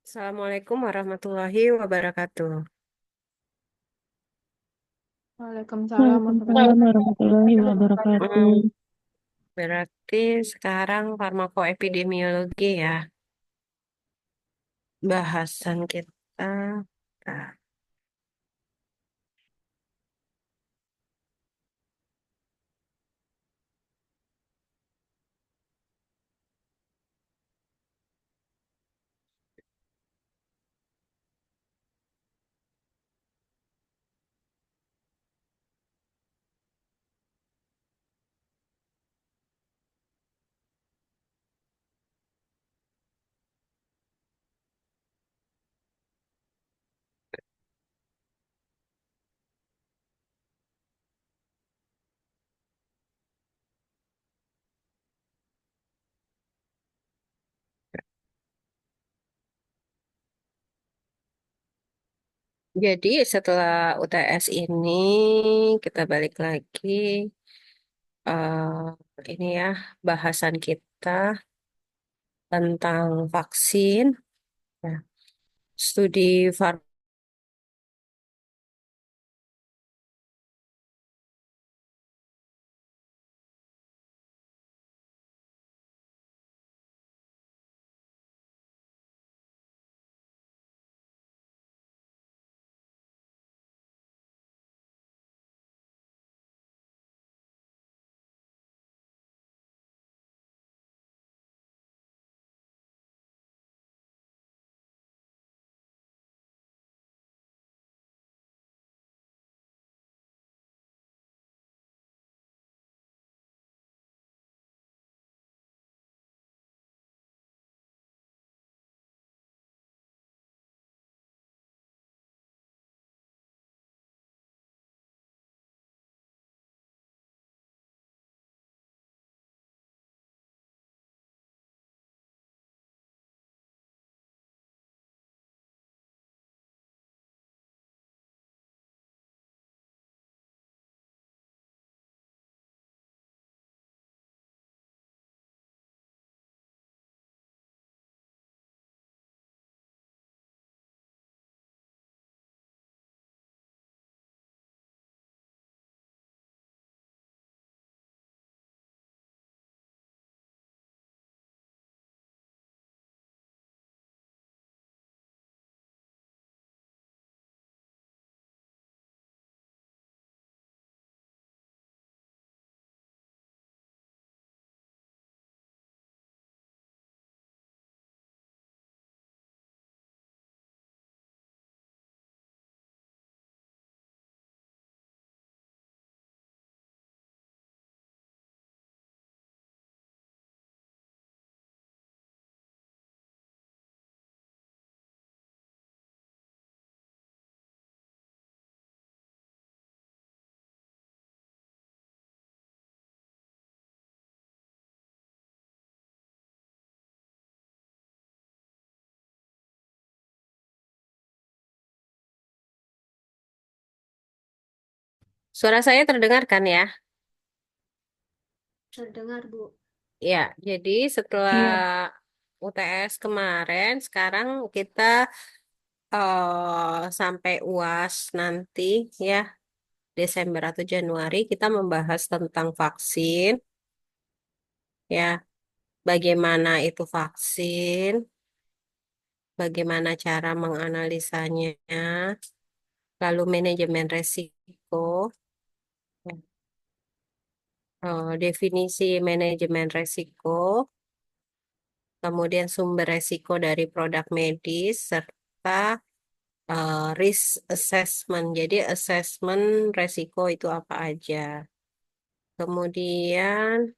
Assalamualaikum warahmatullahi wabarakatuh. Waalaikumsalam Hmm, warahmatullahi Waalaikumsalam warahmatullahi wabarakatuh. berarti sekarang farmakoepidemiologi ya, bahasan kita. Nah, jadi setelah UTS ini kita balik lagi ini ya bahasan kita tentang vaksin, ya, studi suara saya terdengar kan ya? Terdengar, Bu. Ya, jadi setelah Iya, UTS kemarin, sekarang kita sampai UAS nanti ya, Desember atau Januari, kita membahas tentang vaksin, ya, bagaimana itu vaksin, bagaimana cara menganalisanya, lalu manajemen resiko, ya, definisi manajemen resiko, kemudian sumber resiko dari produk medis, serta risk assessment. Jadi assessment resiko itu apa aja. Kemudian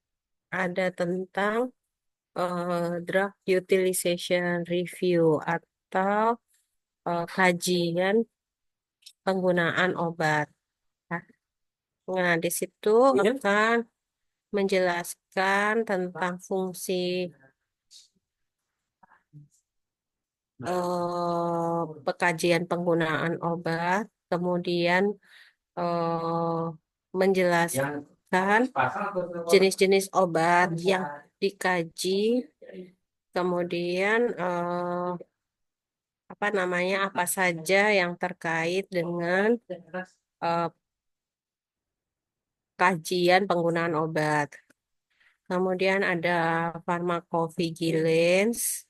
ada tentang drug utilization review atau kajian penggunaan obat. Nah, di situ akan menjelaskan tentang fungsi pekajian penggunaan obat, kemudian menjelaskan jenis-jenis obat yang dikaji, kemudian apa namanya, apa saja yang terkait dengan eh, kajian penggunaan obat. Kemudian ada pharmacovigilance,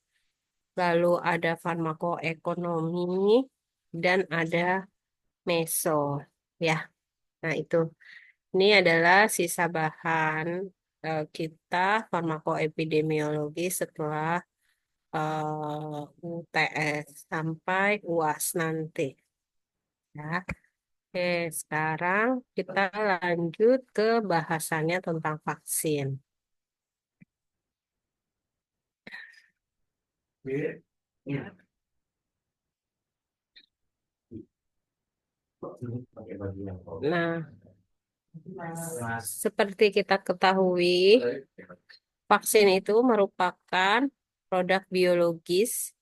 lalu ada farmakoekonomi, dan ada meso. Ya, nah itu. Ini adalah sisa bahan kita farmakoepidemiologi setelah UTS sampai UAS nanti. Ya. Oke, sekarang kita lanjut ke bahasannya tentang vaksin. Nah, seperti kita ketahui, vaksin itu merupakan produk biologis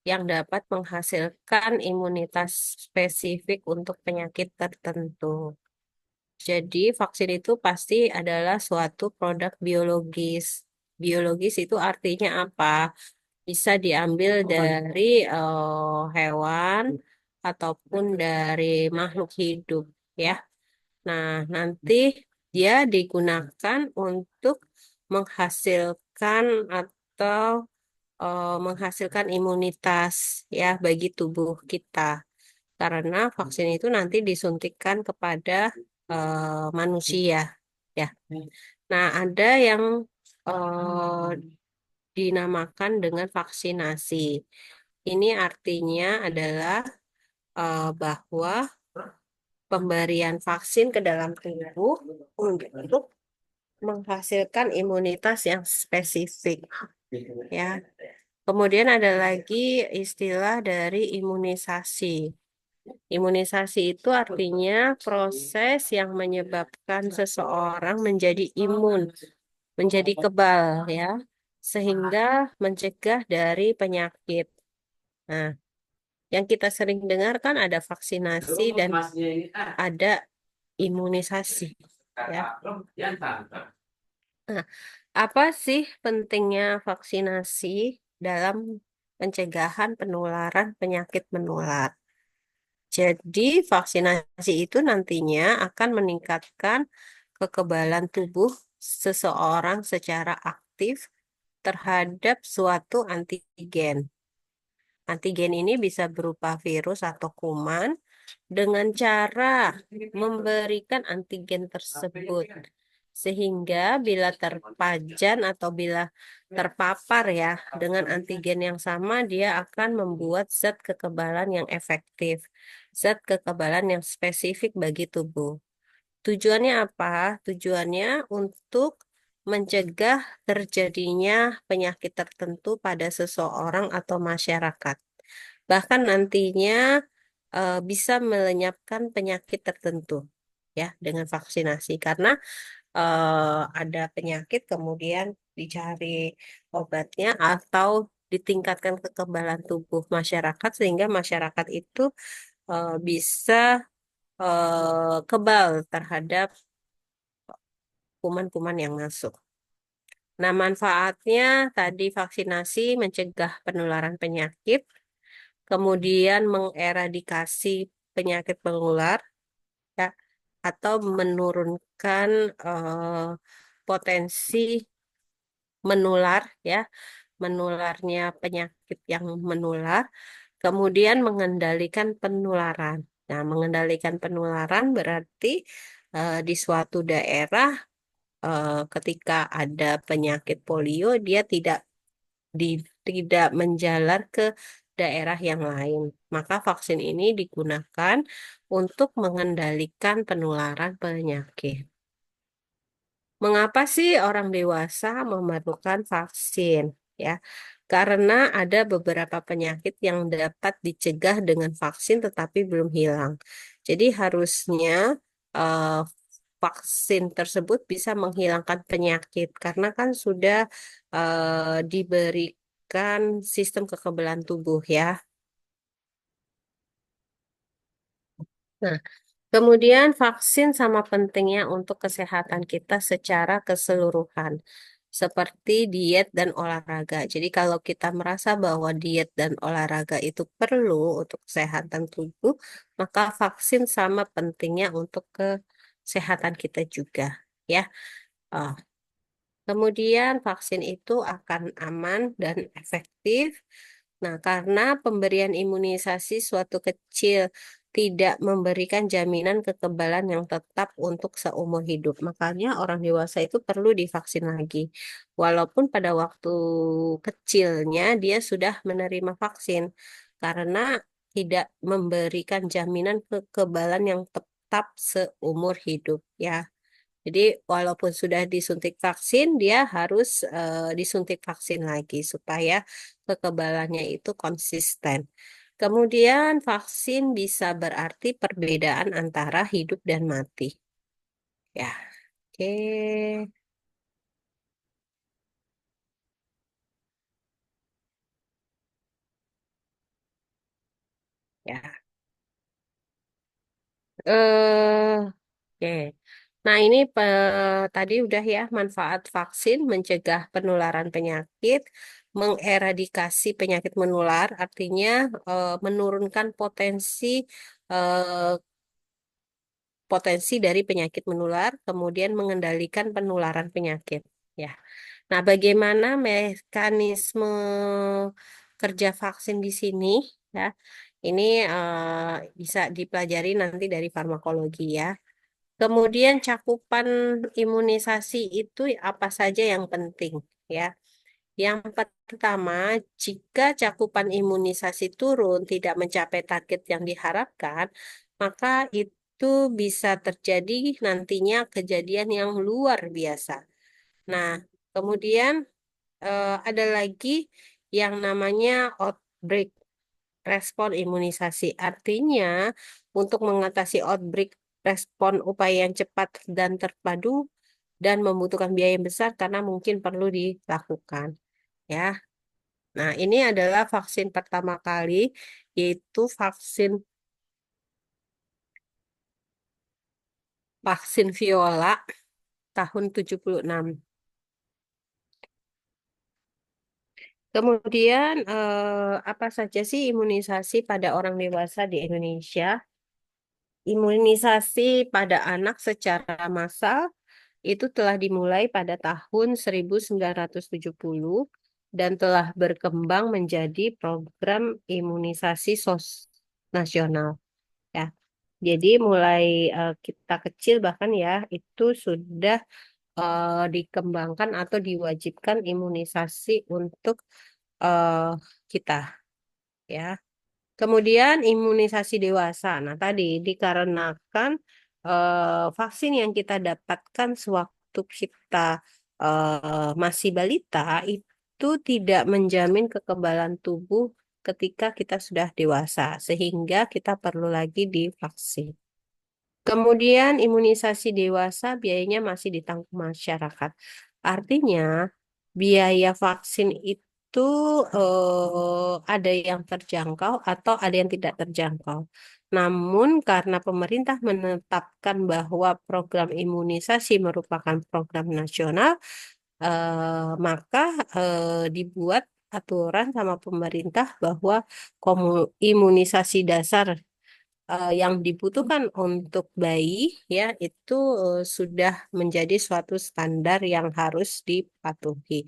yang dapat menghasilkan imunitas spesifik untuk penyakit tertentu. Jadi, vaksin itu pasti adalah suatu produk biologis. Biologis itu artinya apa? Bisa diambil dari hewan ataupun dari makhluk hidup, ya. Nah, nanti dia digunakan untuk menghasilkan atau menghasilkan imunitas ya bagi tubuh kita. Karena vaksin itu nanti disuntikkan kepada manusia, ya. Nah, ada yang eh, dinamakan dengan vaksinasi. Ini artinya adalah bahwa pemberian vaksin ke dalam tubuh untuk menghasilkan imunitas yang spesifik, ya. Kemudian ada lagi istilah dari imunisasi. Imunisasi itu artinya proses yang menyebabkan seseorang menjadi imun, menjadi kebal, ya, sehingga mencegah dari penyakit. Nah, yang kita sering dengar kan ada vaksinasi dan ada imunisasi, ya. Nah, apa sih pentingnya vaksinasi dalam pencegahan penularan penyakit menular? Jadi, vaksinasi itu nantinya akan meningkatkan kekebalan tubuh seseorang secara aktif terhadap suatu antigen. Antigen ini bisa berupa virus atau kuman dengan cara memberikan antigen tersebut. Sehingga bila terpajan atau bila terpapar ya dengan antigen yang sama, dia akan membuat zat kekebalan yang efektif, zat kekebalan yang spesifik bagi tubuh. Tujuannya apa? Tujuannya untuk mencegah terjadinya penyakit tertentu pada seseorang atau masyarakat. Bahkan nantinya bisa melenyapkan penyakit tertentu ya dengan vaksinasi karena ada penyakit kemudian dicari obatnya atau ditingkatkan kekebalan tubuh masyarakat sehingga masyarakat itu bisa kebal terhadap kuman-kuman yang masuk. Nah, manfaatnya tadi vaksinasi mencegah penularan penyakit, kemudian mengeradikasi penyakit menular, ya, atau menurunkan potensi menular, ya, menularnya penyakit yang menular, kemudian mengendalikan penularan. Nah, mengendalikan penularan berarti di suatu daerah ketika ada penyakit polio, dia tidak menjalar ke daerah yang lain. Maka vaksin ini digunakan untuk mengendalikan penularan penyakit. Mengapa sih orang dewasa memerlukan vaksin? Ya, karena ada beberapa penyakit yang dapat dicegah dengan vaksin tetapi belum hilang. Jadi harusnya eh, vaksin tersebut bisa menghilangkan penyakit karena kan sudah diberikan sistem kekebalan tubuh ya. Nah, kemudian vaksin sama pentingnya untuk kesehatan kita secara keseluruhan. seperti diet dan olahraga. Jadi kalau kita merasa bahwa diet dan olahraga itu perlu untuk kesehatan tubuh, maka vaksin sama pentingnya untuk kesehatan kita juga, ya. Ah, Kemudian vaksin itu akan aman dan efektif. Nah, karena pemberian imunisasi suatu kecil tidak memberikan jaminan kekebalan yang tetap untuk seumur hidup. Makanya orang dewasa itu perlu divaksin lagi. Walaupun pada waktu kecilnya dia sudah menerima vaksin. Karena tidak memberikan jaminan kekebalan yang tetap seumur hidup, ya. Jadi walaupun sudah disuntik vaksin, dia harus disuntik vaksin lagi supaya kekebalannya itu konsisten. Kemudian vaksin bisa berarti perbedaan antara hidup dan mati. Ya, oke. Ya. Oke. Nah, ini tadi udah ya manfaat vaksin mencegah penularan penyakit, mengeradikasi penyakit menular, artinya menurunkan eh, potensi dari penyakit menular, kemudian mengendalikan penularan penyakit. Ya. Nah, bagaimana mekanisme kerja vaksin di sini? Ya, ini bisa dipelajari nanti dari farmakologi ya. Kemudian cakupan imunisasi itu apa saja yang penting ya. Yang pertama, jika cakupan imunisasi turun tidak mencapai target yang diharapkan, maka itu bisa terjadi nantinya kejadian yang luar biasa. Nah, kemudian ada lagi yang namanya outbreak respon imunisasi. Artinya, untuk mengatasi outbreak respon upaya yang cepat dan terpadu dan membutuhkan biaya yang besar karena mungkin perlu dilakukan. Ya, nah ini adalah vaksin pertama kali, yaitu vaksin viola tahun 76. Kemudian apa saja sih imunisasi pada orang dewasa di Indonesia? Imunisasi pada anak secara massal itu telah dimulai pada tahun 1970 dan telah berkembang menjadi program imunisasi nasional. Ya, jadi mulai kita kecil bahkan ya itu sudah dikembangkan atau diwajibkan imunisasi untuk eh, kita, ya. Kemudian imunisasi dewasa. Nah, tadi dikarenakan vaksin yang kita dapatkan sewaktu kita masih balita itu tidak menjamin kekebalan tubuh ketika kita sudah dewasa, sehingga kita perlu lagi divaksin. Kemudian imunisasi dewasa biayanya masih ditanggung masyarakat. Artinya biaya vaksin itu ada yang terjangkau atau ada yang tidak terjangkau. Namun karena pemerintah menetapkan bahwa program imunisasi merupakan program nasional, maka dibuat aturan sama pemerintah bahwa imunisasi dasar yang dibutuhkan untuk bayi ya itu sudah menjadi suatu standar yang harus dipatuhi.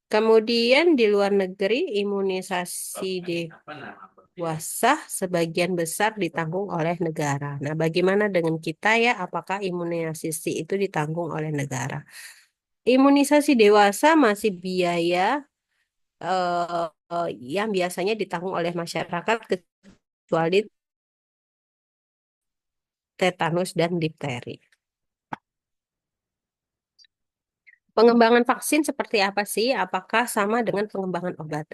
Kemudian di luar negeri imunisasi dewasa sebagian besar ditanggung oleh negara. Nah, bagaimana dengan kita ya? Apakah imunisasi itu ditanggung oleh negara? Imunisasi dewasa masih biaya yang biasanya ditanggung oleh masyarakat kecuali tetanus dan difteri. Pengembangan vaksin seperti apa sih? Apakah sama dengan pengembangan obat?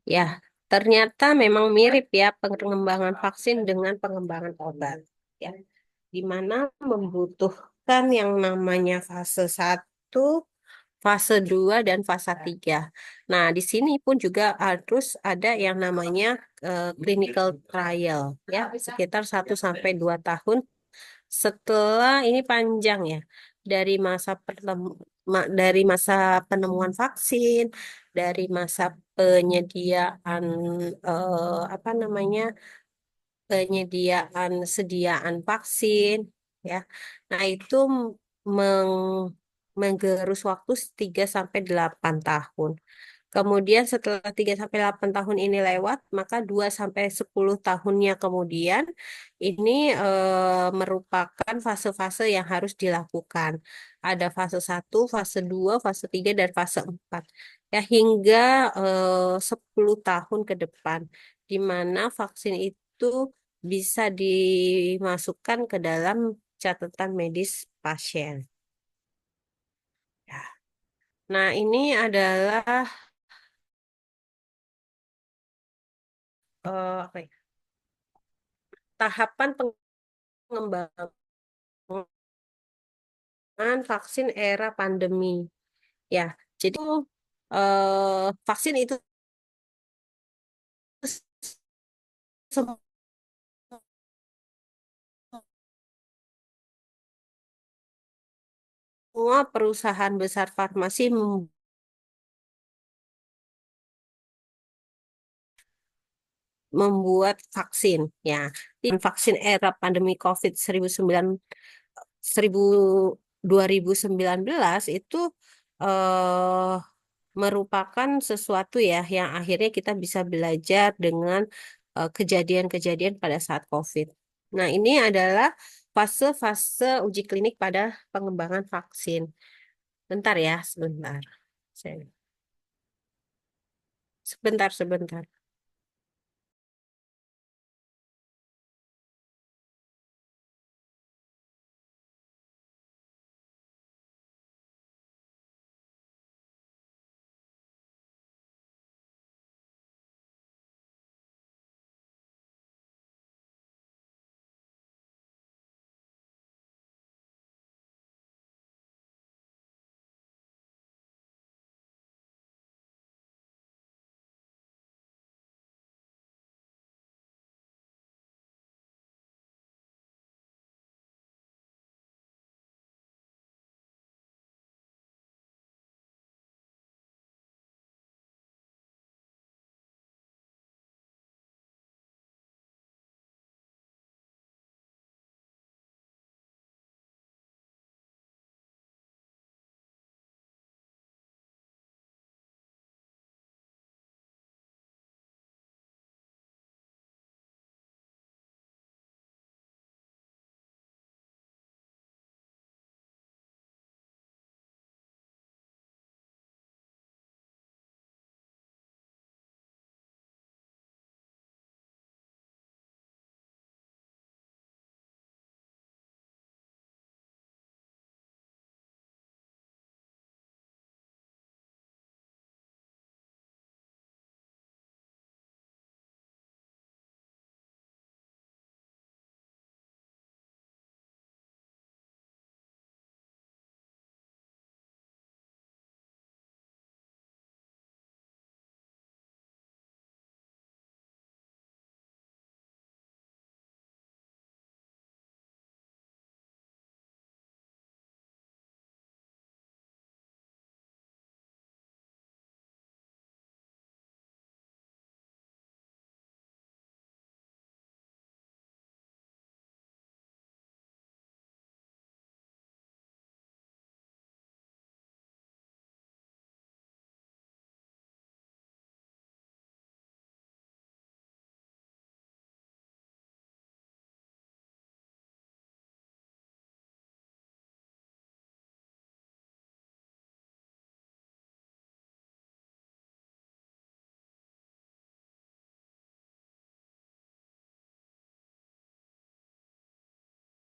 Ya, ternyata memang mirip ya pengembangan vaksin dengan pengembangan obat. Ya, di mana membutuhkan yang namanya fase 1, fase 2, dan fase 3. Nah, di sini pun juga harus ada yang namanya clinical trial, ya, sekitar 1 sampai 2 tahun setelah ini panjang ya dari masa dari masa penemuan vaksin, dari masa penyediaan apa namanya penyediaan sediaan vaksin, ya. Nah itu meng, menggerus waktu 3 sampai 8 tahun. Kemudian setelah 3 sampai 8 tahun ini lewat, maka 2 sampai 10 tahunnya kemudian ini merupakan fase-fase yang harus dilakukan. Ada fase 1, fase 2, fase 3 dan fase 4. Ya, hingga 10 tahun ke depan, di mana vaksin itu bisa dimasukkan ke dalam catatan medis pasien. Ya. Nah, ini adalah apa ya, tahapan pengembangan vaksin era pandemi. Ya, jadi vaksin itu semua perusahaan besar farmasi membuat vaksin. Ya, vaksin era pandemi COVID 2019 itu eh, merupakan sesuatu ya yang akhirnya kita bisa belajar dengan kejadian-kejadian pada saat COVID. Nah, ini adalah fase-fase uji klinik pada pengembangan vaksin. Bentar ya, sebentar. Sebentar, sebentar.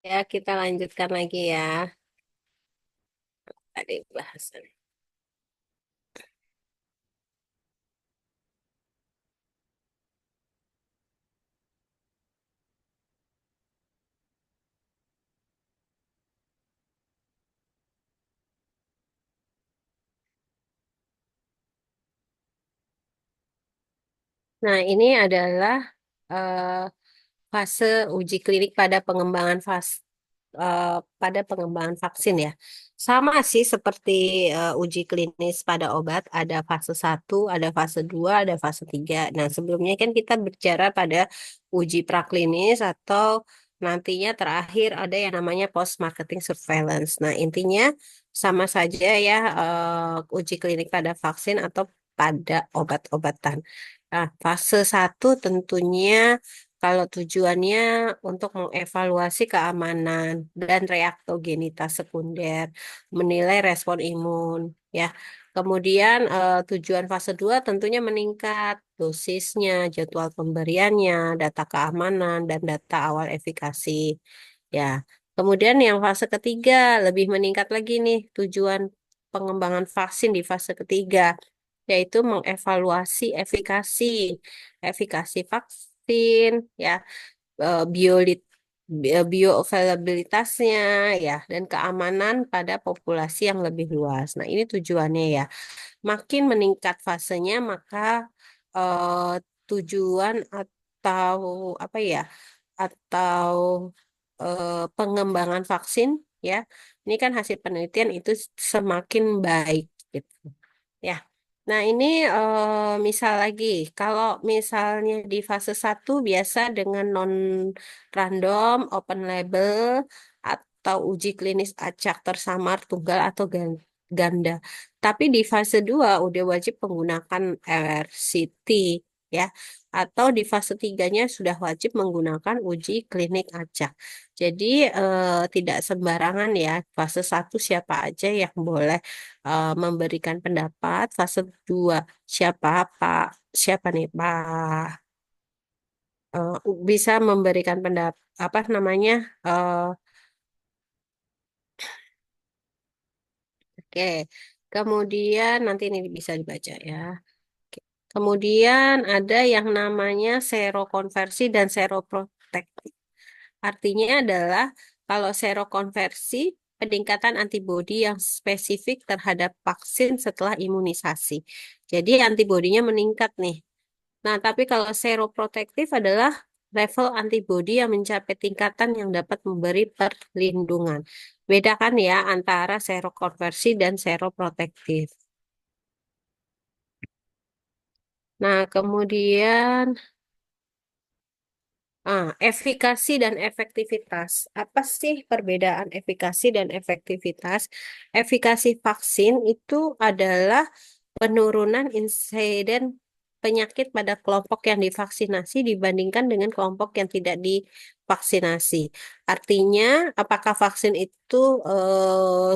Ya, kita lanjutkan lagi ya. Tadi bahasan. Nah, ini adalah eh, fase uji klinik pada pengembangan pada pengembangan vaksin ya. Sama sih seperti uji klinis pada obat, ada fase 1, ada fase 2, ada fase 3. Nah, sebelumnya kan kita bicara pada uji praklinis atau nantinya terakhir ada yang namanya post marketing surveillance. Nah, intinya sama saja ya, uji klinik pada vaksin atau pada obat-obatan. Nah, fase 1 tentunya kalau tujuannya untuk mengevaluasi keamanan dan reaktogenitas sekunder, menilai respon imun, ya. Kemudian tujuan fase 2 tentunya meningkat dosisnya, jadwal pemberiannya, data keamanan, dan data awal efikasi. Ya. Kemudian yang fase 3 lebih meningkat lagi nih tujuan pengembangan vaksin di fase 3, yaitu mengevaluasi efikasi vaksin, ya, biolit bioavailabilitasnya, ya, dan keamanan pada populasi yang lebih luas. Nah, ini tujuannya ya. Makin meningkat fasenya, maka eh, tujuan atau apa ya? Atau pengembangan vaksin, ya. Ini kan hasil penelitian itu semakin baik gitu. Ya. Nah, ini misal lagi, kalau misalnya di fase 1 biasa dengan non-random, open label, atau uji klinis acak tersamar tunggal atau ganda. Tapi di fase 2 udah wajib menggunakan RCT, ya. Atau di fase 3-nya sudah wajib menggunakan uji klinik acak. Jadi tidak sembarangan ya, fase 1 siapa aja yang boleh memberikan pendapat. Fase 2 siapa Pak? Siapa nih Pak? Bisa memberikan pendapat apa namanya? eh, oke. Kemudian nanti ini bisa dibaca ya. Oke. Kemudian ada yang namanya serokonversi dan seroprotektif. Artinya adalah kalau serokonversi, peningkatan antibodi yang spesifik terhadap vaksin setelah imunisasi. Jadi antibodinya meningkat nih. Nah, tapi kalau seroprotektif adalah level antibodi yang mencapai tingkatan yang dapat memberi perlindungan. Bedakan ya antara serokonversi dan seroprotektif. Nah, kemudian efikasi dan efektivitas. Apa sih perbedaan efikasi dan efektivitas? Efikasi vaksin itu adalah penurunan insiden penyakit pada kelompok yang divaksinasi dibandingkan dengan kelompok yang tidak divaksinasi. Artinya, apakah vaksin itu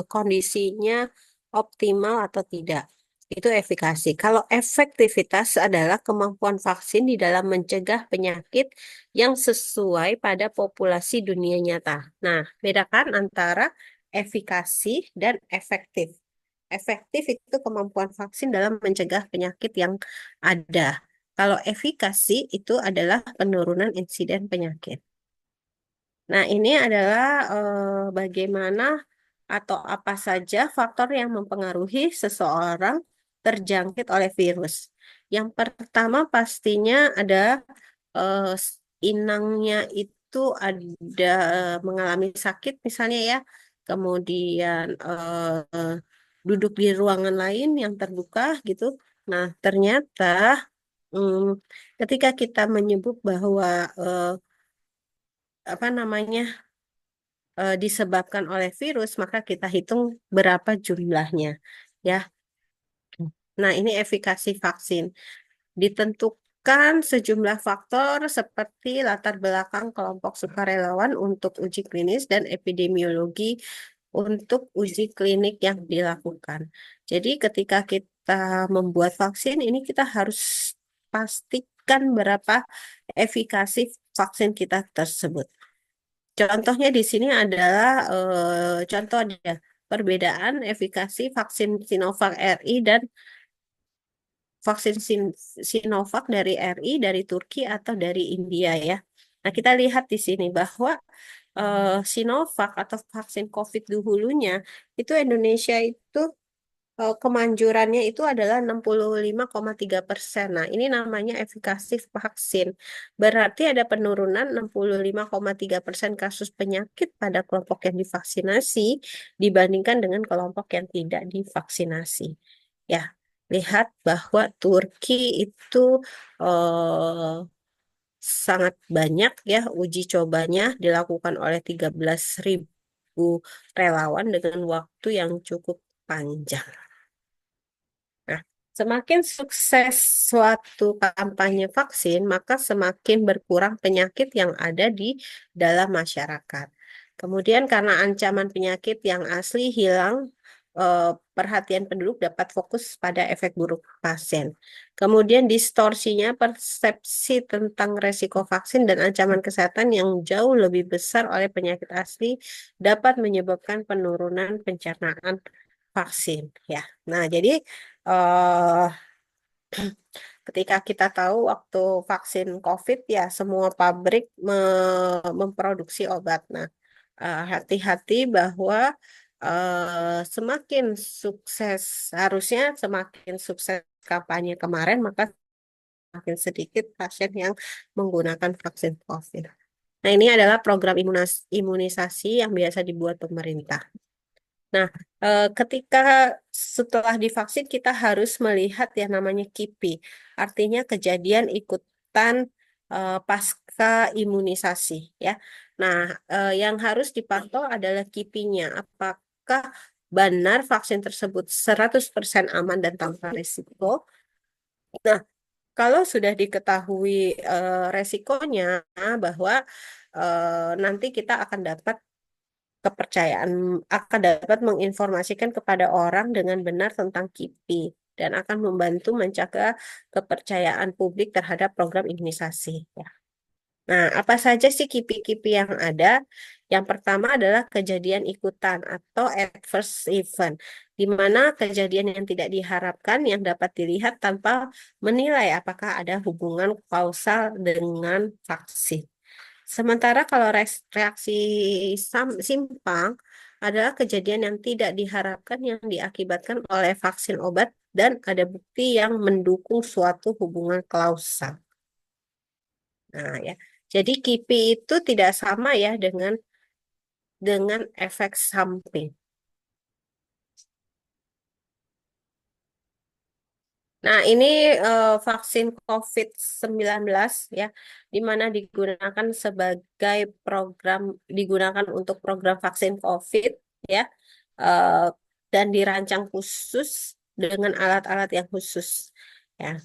kondisinya optimal atau tidak? Itu efikasi. Kalau efektivitas adalah kemampuan vaksin di dalam mencegah penyakit yang sesuai pada populasi dunia nyata. Nah, bedakan antara efikasi dan efektif. Efektif itu kemampuan vaksin dalam mencegah penyakit yang ada. Kalau efikasi itu adalah penurunan insiden penyakit. Nah, ini adalah bagaimana atau apa saja faktor yang mempengaruhi seseorang terjangkit oleh virus. Yang pertama pastinya ada eh, inangnya itu ada mengalami sakit misalnya ya, kemudian duduk di ruangan lain yang terbuka gitu. Nah, ternyata mm, ketika kita menyebut bahwa apa namanya disebabkan oleh virus, maka kita hitung berapa jumlahnya, ya. Nah, ini efikasi vaksin. Ditentukan sejumlah faktor seperti latar belakang kelompok sukarelawan untuk uji klinis dan epidemiologi untuk uji klinik yang dilakukan. Jadi ketika kita membuat vaksin ini kita harus pastikan berapa efikasi vaksin kita tersebut. Contohnya di sini adalah contoh ada perbedaan efikasi vaksin Sinovac RI dan vaksin Sinovac dari RI, dari Turki atau dari India ya. Nah, kita lihat di sini bahwa Sinovac atau vaksin COVID dahulunya itu Indonesia itu kemanjurannya itu adalah 65,3%. Nah, ini namanya efikasi vaksin. Berarti ada penurunan 65,3% kasus penyakit pada kelompok yang divaksinasi dibandingkan dengan kelompok yang tidak divaksinasi. Ya, lihat bahwa Turki itu eh, sangat banyak ya uji cobanya dilakukan oleh 13.000 relawan dengan waktu yang cukup panjang. Nah, semakin sukses suatu kampanye vaksin, maka semakin berkurang penyakit yang ada di dalam masyarakat. Kemudian karena ancaman penyakit yang asli hilang, perhatian penduduk dapat fokus pada efek buruk pasien. Kemudian distorsinya persepsi tentang resiko vaksin dan ancaman kesehatan yang jauh lebih besar oleh penyakit asli dapat menyebabkan penurunan pencernaan vaksin. Ya, nah jadi eh ketika kita tahu waktu vaksin COVID ya semua pabrik memproduksi obat. Nah, hati-hati bahwa semakin sukses harusnya semakin sukses kampanye kemarin maka semakin sedikit pasien yang menggunakan vaksin COVID. Nah, ini adalah program imunisasi yang biasa dibuat pemerintah. Nah, ketika setelah divaksin kita harus melihat yang namanya KIPI, artinya kejadian ikutan pasca imunisasi ya. Nah, yang harus dipantau adalah KIPI-nya. Apakah benar vaksin tersebut 100% aman dan tanpa risiko? Nah, kalau sudah diketahui resikonya bahwa nanti kita akan dapat kepercayaan akan dapat menginformasikan kepada orang dengan benar tentang KIPI dan akan membantu mencegah kepercayaan publik terhadap program imunisasi. Ya. Nah, apa saja sih KIPI-KIPI yang ada? Yang pertama adalah kejadian ikutan atau adverse event, di mana kejadian yang tidak diharapkan yang dapat dilihat tanpa menilai apakah ada hubungan kausal dengan vaksin. Sementara kalau reaksi simpang adalah kejadian yang tidak diharapkan yang diakibatkan oleh vaksin obat dan ada bukti yang mendukung suatu hubungan kausal. Nah, ya. Jadi KIPI itu tidak sama ya dengan efek samping. Nah, ini vaksin COVID-19 ya, di mana digunakan untuk program vaksin COVID ya, eh, dan dirancang khusus dengan alat-alat yang khusus. Ya,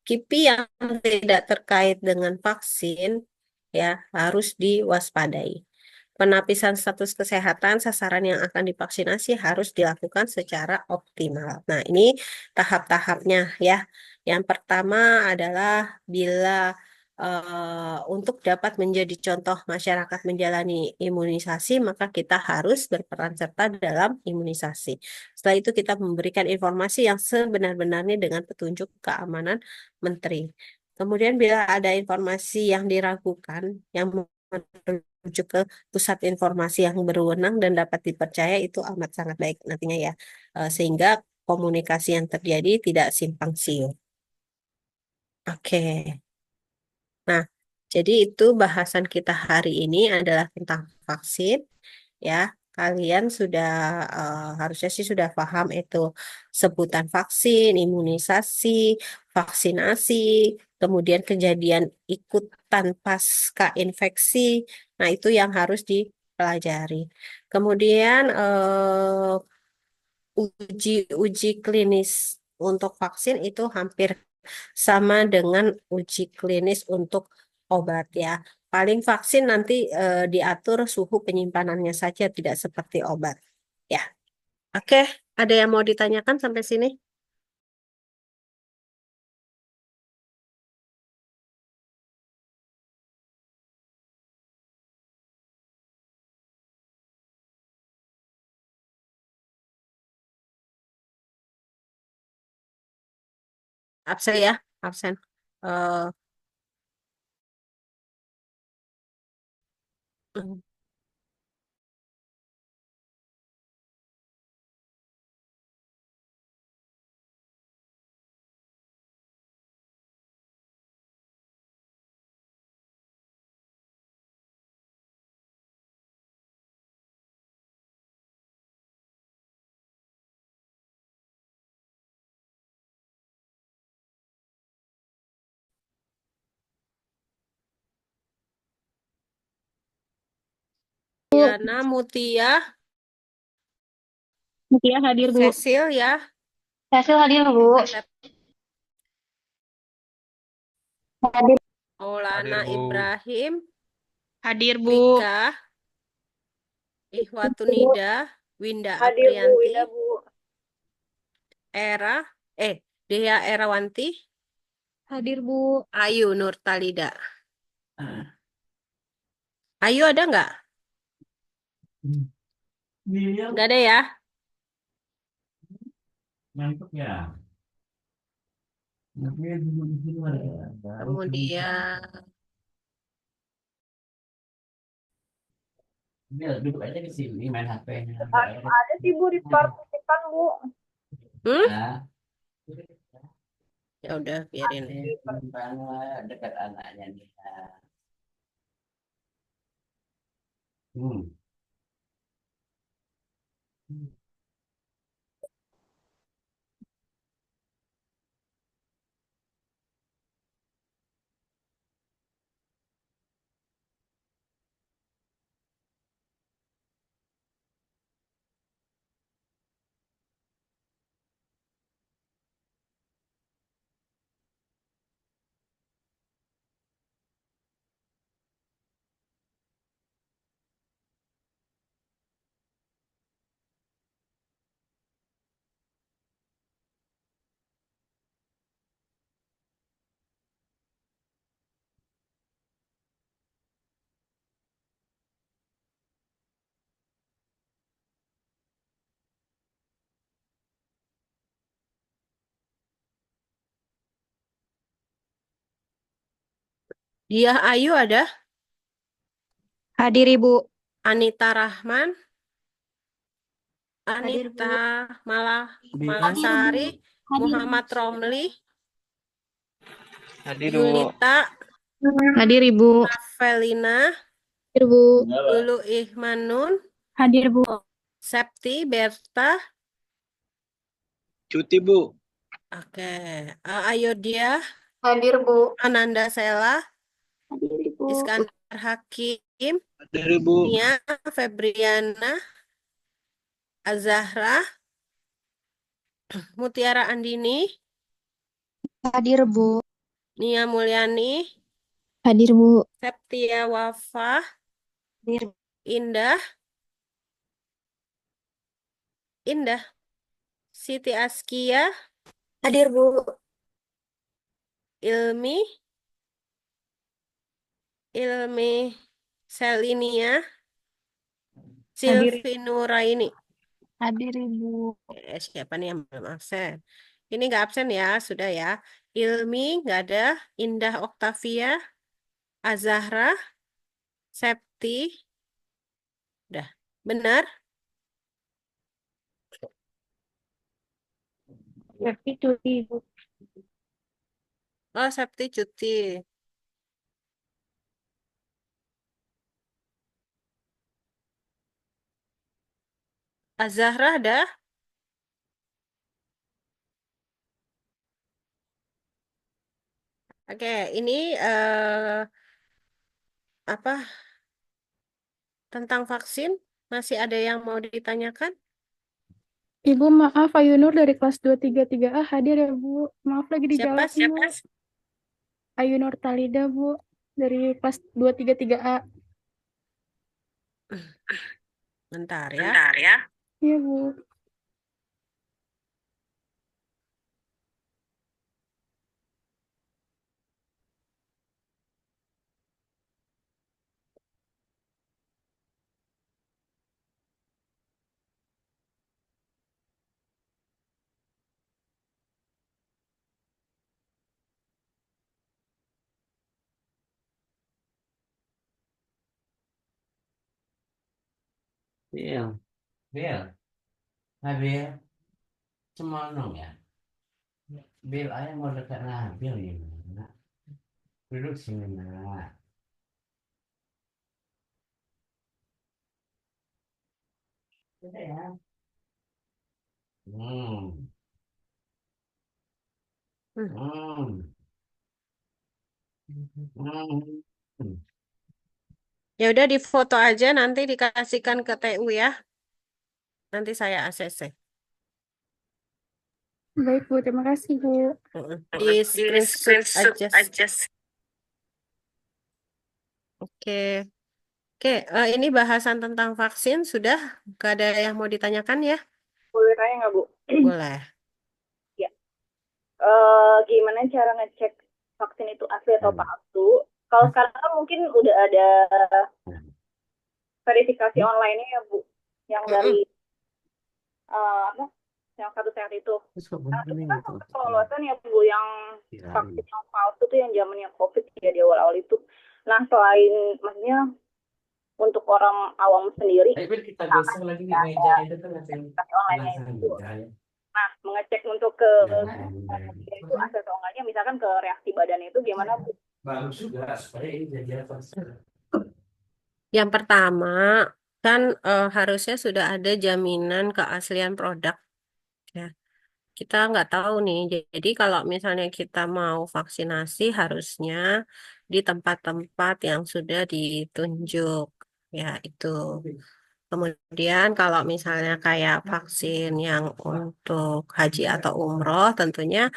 KIPI yang tidak terkait dengan vaksin ya harus diwaspadai. Penapisan status kesehatan sasaran yang akan divaksinasi harus dilakukan secara optimal. Nah, ini tahap-tahapnya ya. Yang pertama adalah bila untuk dapat menjadi contoh masyarakat menjalani imunisasi, maka kita harus berperan serta dalam imunisasi. Setelah itu kita memberikan informasi yang sebenar-benarnya dengan petunjuk keamanan menteri. Kemudian bila ada informasi yang diragukan, yang merujuk ke pusat informasi yang berwenang dan dapat dipercaya itu amat sangat baik nantinya ya. Sehingga komunikasi yang terjadi tidak simpang siur. Oke. Nah, jadi itu bahasan kita hari ini adalah tentang vaksin ya. Kalian sudah harusnya sih sudah paham itu sebutan vaksin, imunisasi, vaksinasi, kemudian kejadian ikutan pasca infeksi. Nah, itu yang harus dipelajari. Kemudian uji klinis untuk vaksin itu hampir sama dengan uji klinis untuk obat ya. Paling vaksin nanti diatur suhu penyimpanannya saja, tidak seperti obat. Ya, oke. Ada yang mau ditanyakan sampai sini? Absen ya, absen. Eh, mm. Diana, Mutia, Mutia hadir, Bu. Cecil ya, Cecil hadir, Bu. Hadir. Maulana Hadir, Bu. Ibrahim, Hadir, Bu. Rika, Ihwatunida, Winda Hadir, Bu. Aprianti, Ida, Bu. Era, Dea Erawanti, Hadir, Bu. Ayu Nurtalida. Ayu ada nggak? Nggak ada ya? Ngantuk ya? Kemudian Dia duduk aja di sini main HP-nya. Ada sih, Bu, di parkiran, Bu. hmm? Ya udah biarin. Banget dekat anaknya dia. Hmm. Dia Ayu ada, Hadir, Ibu. Anita Rahman, Hadir, Anita Bu. Malasari, Muhammad Romli, Hadir, Bu. Yulita, Hadir, Ibu. Felina, Hadir, Bu. Lulu Ihmanun, Hadir, Bu. Septi Berta, Cuti, Bu. oke, Ayodhya, Hadir, Bu. Ananda Sela, Hadir, Ibu. Iskandar Hakim, Hadir, Bu. Nia Febriana, Azahra, Mutiara Andini, Hadir, Bu. Nia Mulyani, Hadir, Bu. Septia Wafa, Hadir. Indah, Indah, Siti Askia, Hadir, Bu. Ilmi, Ilmi Selinia, Hadir. Silvi Nuraini. Hadir, Ibu. Siapa nih yang belum absen? Ini nggak absen ya, sudah ya. Ilmi nggak ada, Indah Oktavia, Azahra, Septi, udah. Benar? Tapi cuti, Bu. Oh, Septi cuti. Azahra ada? Oke, ini apa tentang vaksin? Masih ada yang mau ditanyakan? Ibu, maaf, Ayu Nur dari kelas 233A hadir ya, Bu. Maaf lagi di Siapa? jalan, Bu. Ayu Nur Talida, Bu. Dari kelas 233A. Bentar ya. Iya, Bu. Bil. Bil. Nah, Bil. Semanong ya. Bil, ayah mau dekat Nabil gimana? Duduk sini, nak. Udah ya. Hmm. Hmm. Hmm. Hmm. Ya udah difoto aja nanti dikasihkan ke TU ya. Nanti saya ACC. Baik, Bu. Terima kasih, Bu. Di screenshot aja. Oke. Oke, ini bahasan tentang vaksin sudah. Gak ada yang mau ditanyakan ya? Boleh tanya nggak, Bu? Boleh. Ya. Gimana cara ngecek vaksin itu asli atau palsu? Kalau sekarang kan mungkin udah ada verifikasi online-nya ya, Bu. Yang dari Mm-mm. apa? Yang satu sehat itu. Terus kok Nah, bener itu nih kan gitu. sempat kelolosan ya, Bu, yang Kirain. vaksin yang palsu tuh yang zamannya COVID ya di awal-awal itu. Nah, selain maksudnya untuk orang awam sendiri, Ayo Bil, kita misalkan geser lagi di ya, meja ada itu kan ada yang verifikasi online-nya penasaran itu. juga ya. Nah, mengecek untuk ke Ya, bener. itu asal atau enggaknya, misalkan ke reaksi badannya itu gimana, Bu? Bagus juga supaya ini jadi apa? Yang pertama, kan harusnya sudah ada jaminan keaslian produk. Ya. Kita nggak tahu nih. Jadi kalau misalnya kita mau vaksinasi, harusnya di tempat-tempat yang sudah ditunjuk. Ya, itu. Kemudian kalau misalnya kayak vaksin yang untuk haji atau umroh, tentunya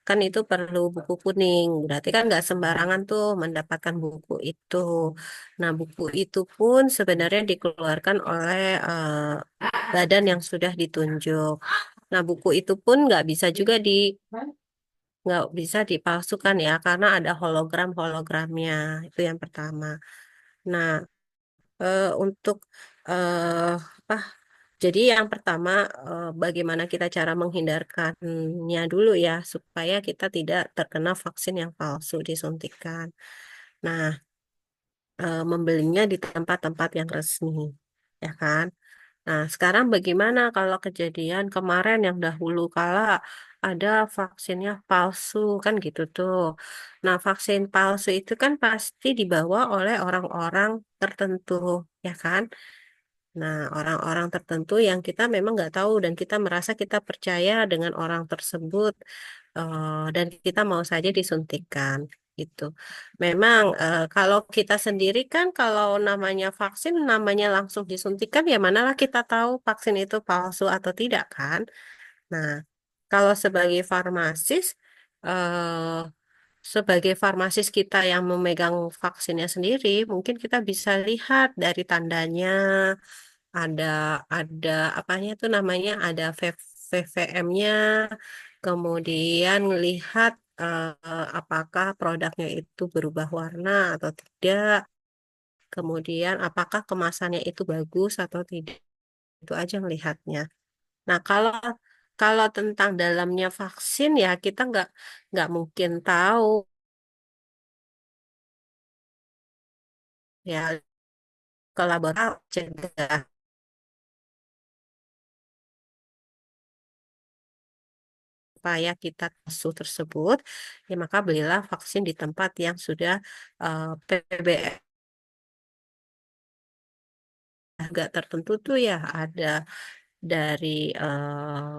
kan itu perlu buku kuning. Berarti kan nggak sembarangan tuh mendapatkan buku itu. Nah, buku itu pun sebenarnya dikeluarkan oleh badan yang sudah ditunjuk. Nah, buku itu pun nggak bisa dipalsukan ya, karena ada hologram-hologramnya. Itu yang pertama. Nah, untuk apa? Jadi yang pertama, bagaimana kita cara menghindarkannya dulu ya, supaya kita tidak terkena vaksin yang palsu disuntikan. Nah, membelinya di tempat-tempat yang resmi, ya kan? Nah, sekarang bagaimana kalau kejadian kemarin yang dahulu kala ada vaksinnya palsu, kan gitu tuh. Nah, vaksin palsu itu kan pasti dibawa oleh orang-orang tertentu, ya kan? Nah, orang-orang tertentu yang kita memang nggak tahu dan kita merasa kita percaya dengan orang tersebut dan kita mau saja disuntikan gitu. Memang kalau kita sendiri kan kalau namanya vaksin namanya langsung disuntikan ya manalah kita tahu vaksin itu palsu atau tidak kan. Nah, kalau sebagai farmasis kita yang memegang vaksinnya sendiri, mungkin kita bisa lihat dari tandanya ada ada apanya itu namanya ada VVM-nya, kemudian lihat apakah produknya itu berubah warna atau tidak, kemudian apakah kemasannya itu bagus atau tidak, itu aja melihatnya. Nah, kalau kalau tentang dalamnya vaksin ya kita nggak mungkin tahu ya, ke laboratorium cegah supaya kita kasus tersebut, ya maka belilah vaksin di tempat yang sudah PBS agak tertentu tuh ya ada dari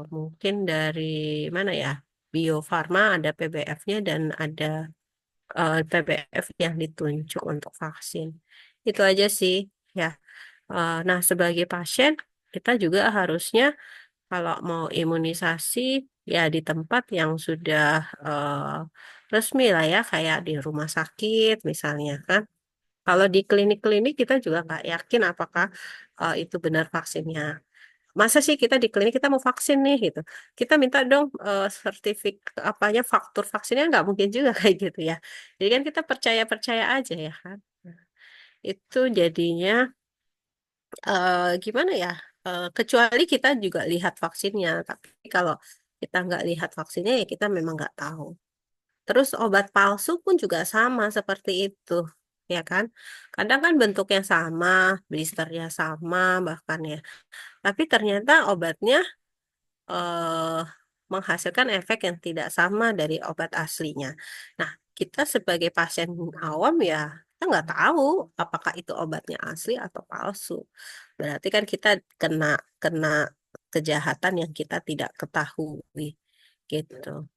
mungkin dari mana ya, Bio Farma ada PBF-nya dan ada PBF yang ditunjuk untuk vaksin. Itu aja sih ya. Nah, sebagai pasien kita juga harusnya kalau mau imunisasi ya di tempat yang sudah resmi lah ya, kayak di rumah sakit misalnya kan. Kalau di klinik-klinik kita juga nggak yakin apakah itu benar vaksinnya. Masa sih kita di klinik kita mau vaksin nih gitu. Kita minta dong sertifik apanya faktur vaksinnya nggak mungkin juga kayak gitu ya. Jadi kan kita percaya-percaya aja ya kan. Nah, itu jadinya gimana ya? Kecuali kita juga lihat vaksinnya, tapi kalau kita nggak lihat vaksinnya ya kita memang nggak tahu. Terus obat palsu pun juga sama seperti itu, ya kan? Kadang kan bentuknya sama, blisternya sama bahkan ya. Tapi ternyata obatnya eh, menghasilkan efek yang tidak sama dari obat aslinya. Nah, kita sebagai pasien awam ya, kita nggak tahu apakah itu obatnya asli atau palsu. Berarti kan kita kena kena kejahatan yang kita tidak ketahui gitu.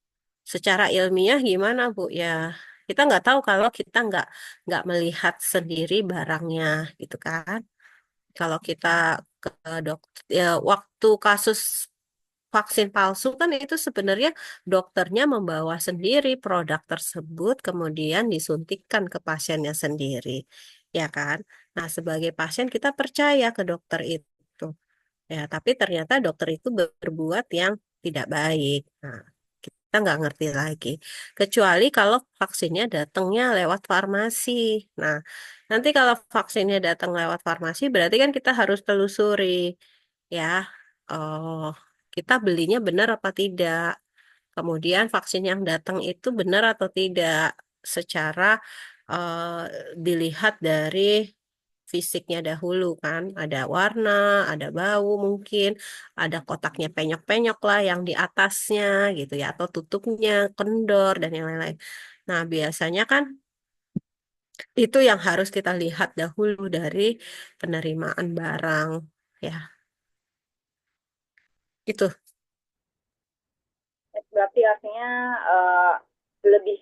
Secara ilmiah gimana Bu ya? Kita nggak tahu kalau kita nggak melihat sendiri barangnya, gitu kan? Kalau kita ke dokter, ya, waktu kasus vaksin palsu kan itu sebenarnya dokternya membawa sendiri produk tersebut, kemudian disuntikkan ke pasiennya sendiri, ya kan? Nah, sebagai pasien kita percaya ke dokter itu. Ya, tapi ternyata dokter itu berbuat yang tidak baik. Nah, kita nggak ngerti lagi. Kecuali kalau vaksinnya datangnya lewat farmasi. Nah, nanti kalau vaksinnya datang lewat farmasi, berarti kan kita harus telusuri, ya, oh, kita belinya benar apa tidak. Kemudian vaksin yang datang itu benar atau tidak secara dilihat dari fisiknya dahulu kan. Ada warna, ada bau mungkin, ada kotaknya penyok-penyok lah yang di atasnya gitu ya, atau tutupnya kendor dan yang lain-lain. Nah, biasanya kan itu yang harus kita lihat dahulu dari penerimaan barang, ya. Itu. Berarti artinya lebih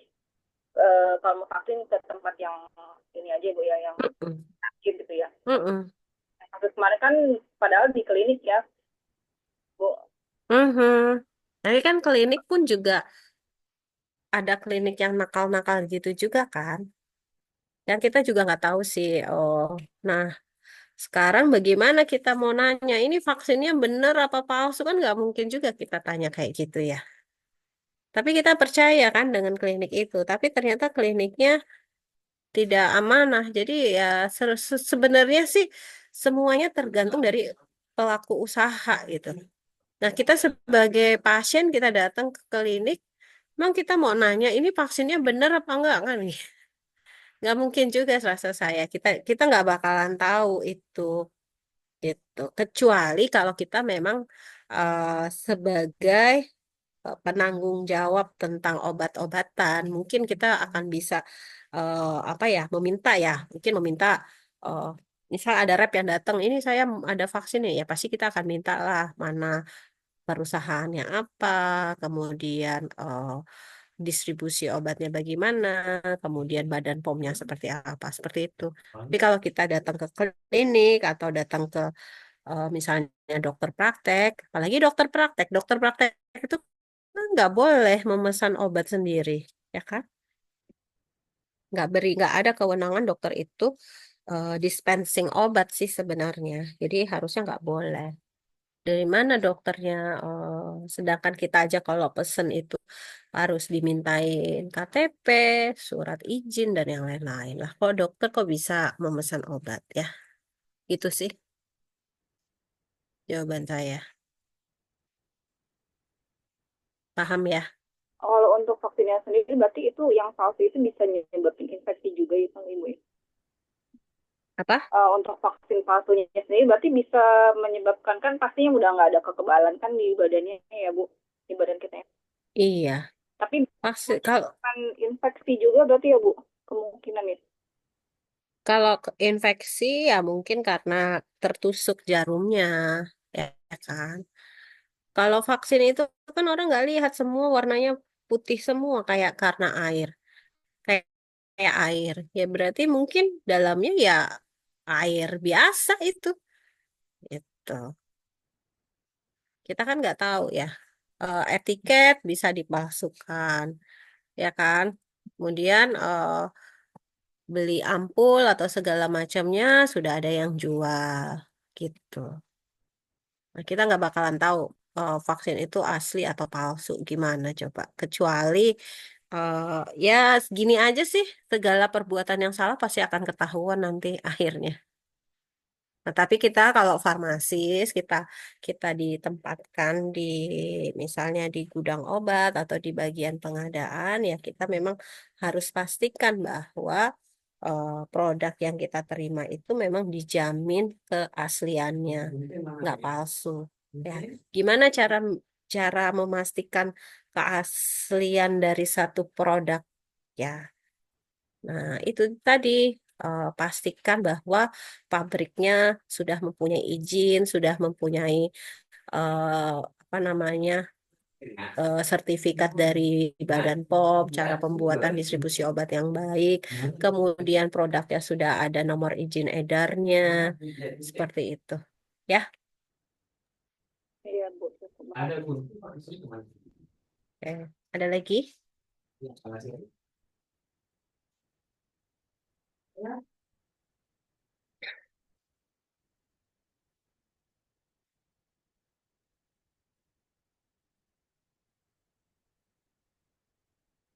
kalau mau vaksin ke tempat yang ini aja Bu ya, yang Mm-mm. sakit gitu ya. Mm-mm. Kasus kemarin kan padahal di klinik ya Bu. Mhm. Tapi kan klinik pun juga ada klinik yang nakal-nakal gitu juga kan. Dan kita juga nggak tahu sih. Oh, nah sekarang bagaimana kita mau nanya, ini vaksinnya bener apa palsu kan nggak mungkin juga kita tanya kayak gitu ya. Tapi kita percaya kan dengan klinik itu. Tapi ternyata kliniknya tidak amanah. Jadi ya sebenarnya sih semuanya tergantung dari pelaku usaha gitu. Nah, kita sebagai pasien kita datang ke klinik, emang kita mau nanya ini vaksinnya benar apa enggak kan? Nggak mungkin juga rasa saya. Kita nggak bakalan tahu itu gitu. Kecuali kalau kita memang sebagai penanggung jawab tentang obat-obatan, mungkin kita akan bisa apa ya, meminta ya, mungkin meminta eh, misal ada rep yang datang, ini saya ada vaksin nih, ya pasti kita akan minta lah mana perusahaannya apa, kemudian distribusi obatnya bagaimana, kemudian badan POM-nya seperti apa, seperti itu. Tapi kalau kita datang ke klinik atau datang ke misalnya dokter praktek itu kan nggak boleh memesan obat sendiri, ya kan? Nggak ada kewenangan dokter itu dispensing obat sih sebenarnya. Jadi harusnya nggak boleh. Dari mana dokternya? Sedangkan kita aja kalau pesen itu harus dimintain KTP, surat izin, dan yang lain-lain. Lah, kok dokter kok bisa memesan obat ya? Itu sih jawaban saya. Paham ya? Kalau untuk vaksinnya sendiri berarti itu yang palsu itu bisa nyebabin infeksi juga ya Kang Ibu ya? Apa? Untuk vaksin palsunya sendiri berarti bisa menyebabkan kan pastinya udah nggak ada kekebalan kan di badannya ya Bu, di badan kita ya. Iya. Tapi Kalau menyebabkan infeksi juga berarti ya Bu, kemungkinan ya. kalau infeksi ya mungkin karena tertusuk jarumnya, ya kan? Kalau vaksin itu kan orang nggak lihat semua warnanya putih semua kayak karena air. Kayak kayak air. Ya berarti mungkin dalamnya ya air biasa itu. Itu. Kita kan nggak tahu ya. Etiket bisa dipalsukan, ya kan? Kemudian beli ampul atau segala macamnya sudah ada yang jual, gitu. Nah, kita nggak bakalan tahu vaksin itu asli atau palsu gimana coba. Kecuali eh, ya segini aja sih, segala perbuatan yang salah pasti akan ketahuan nanti akhirnya. Nah, tapi kita kalau farmasis, kita ditempatkan di misalnya di gudang obat atau di bagian pengadaan, ya kita memang harus pastikan bahwa produk yang kita terima itu memang dijamin keasliannya, nggak palsu. Ya, gimana cara cara memastikan keaslian dari satu produk ya? Nah, itu tadi pastikan bahwa pabriknya sudah mempunyai izin, sudah mempunyai apa namanya sertifikat dari Badan POM, cara pembuatan distribusi obat yang baik, kemudian produknya sudah ada nomor izin edarnya, seperti itu. Ya, Iya, Bu. Terima Ada kasih. Bu. oke. Ada lagi? Ya, terima kasih.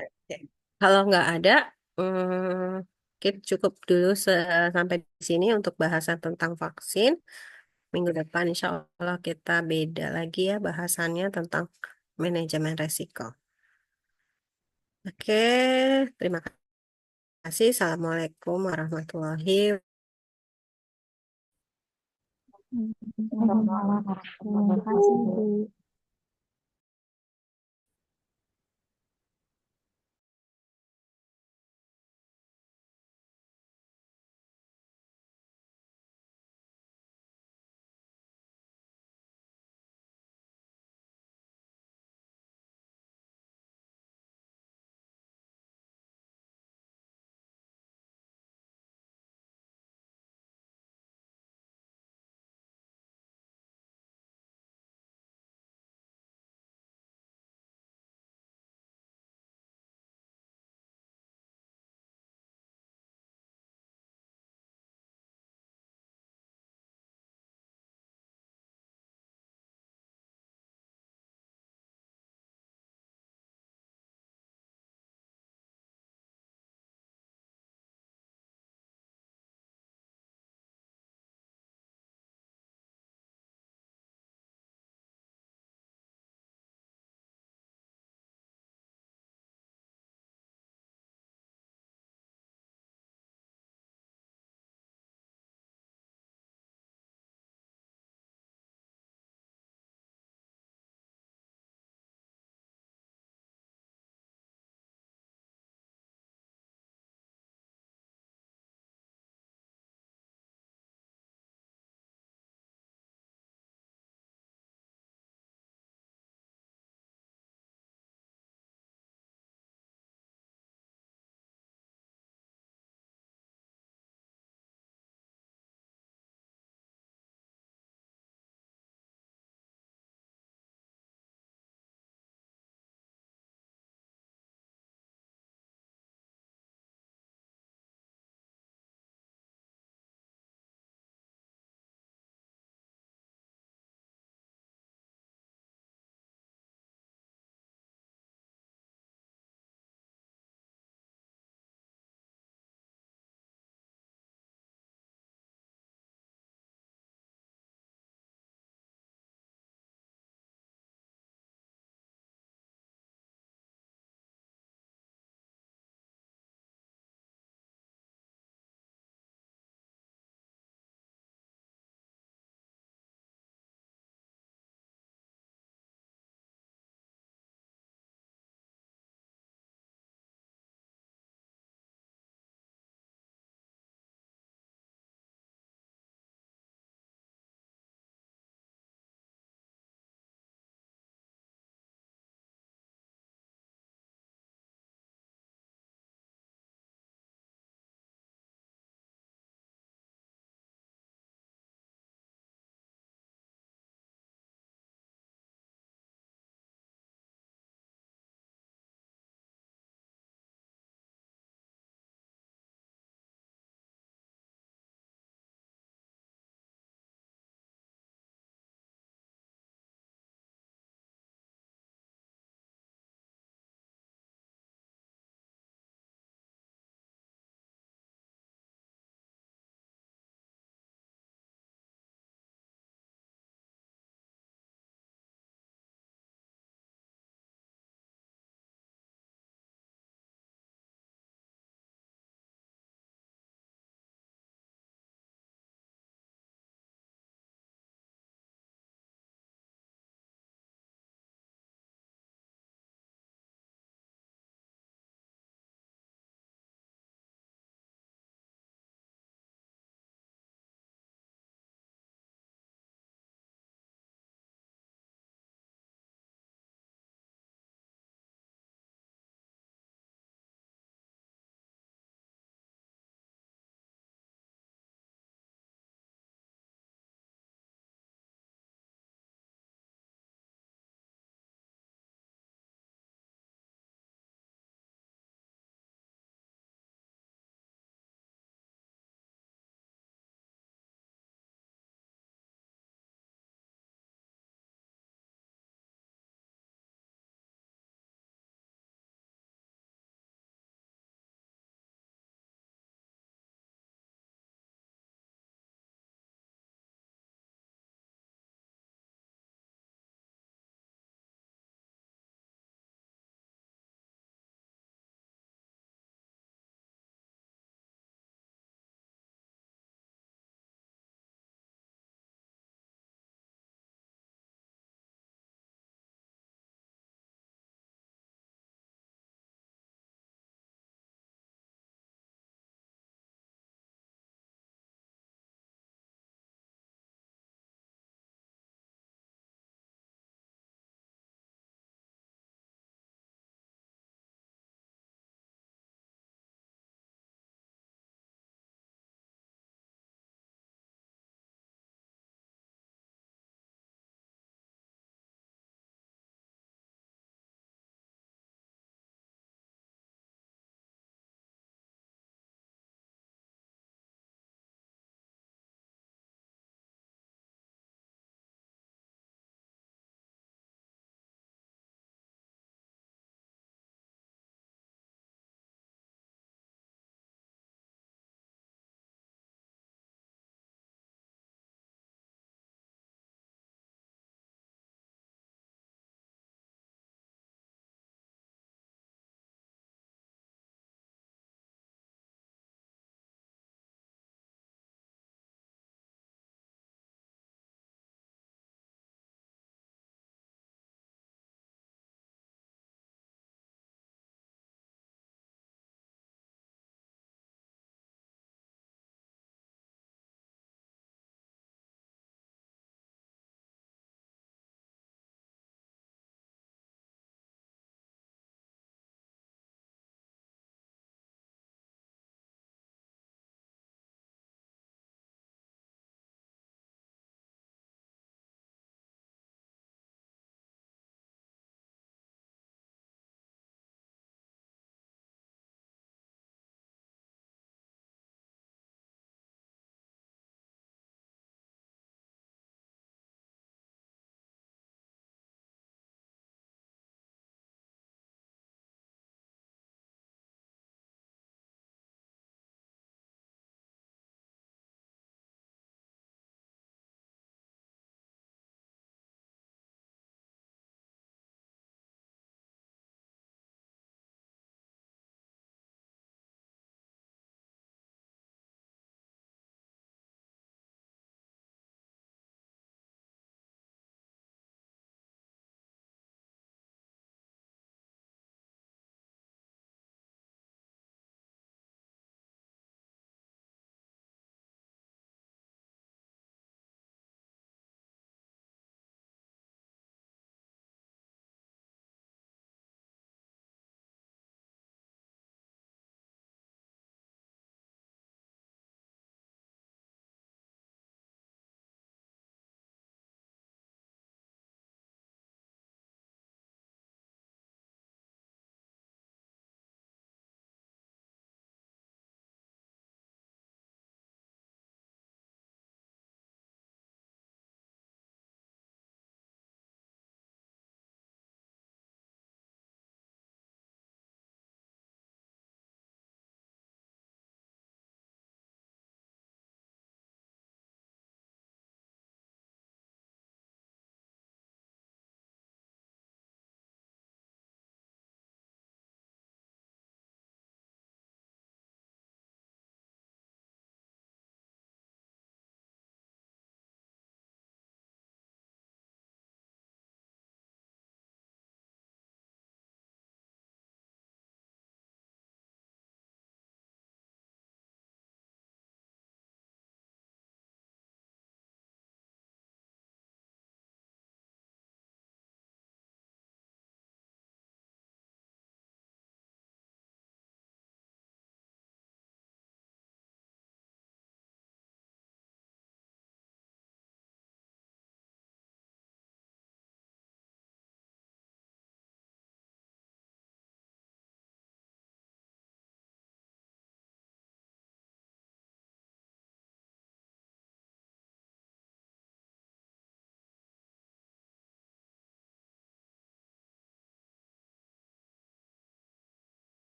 Oke. Kalau nggak ada, kita cukup dulu sampai di sini untuk bahasan tentang vaksin. Minggu depan, insya Allah kita beda lagi ya bahasannya tentang manajemen resiko. Oke, terima kasih. Assalamualaikum warahmatullahi Waalaikumsalam warahmatullahi wabarakatuh. Terima kasih, Bu.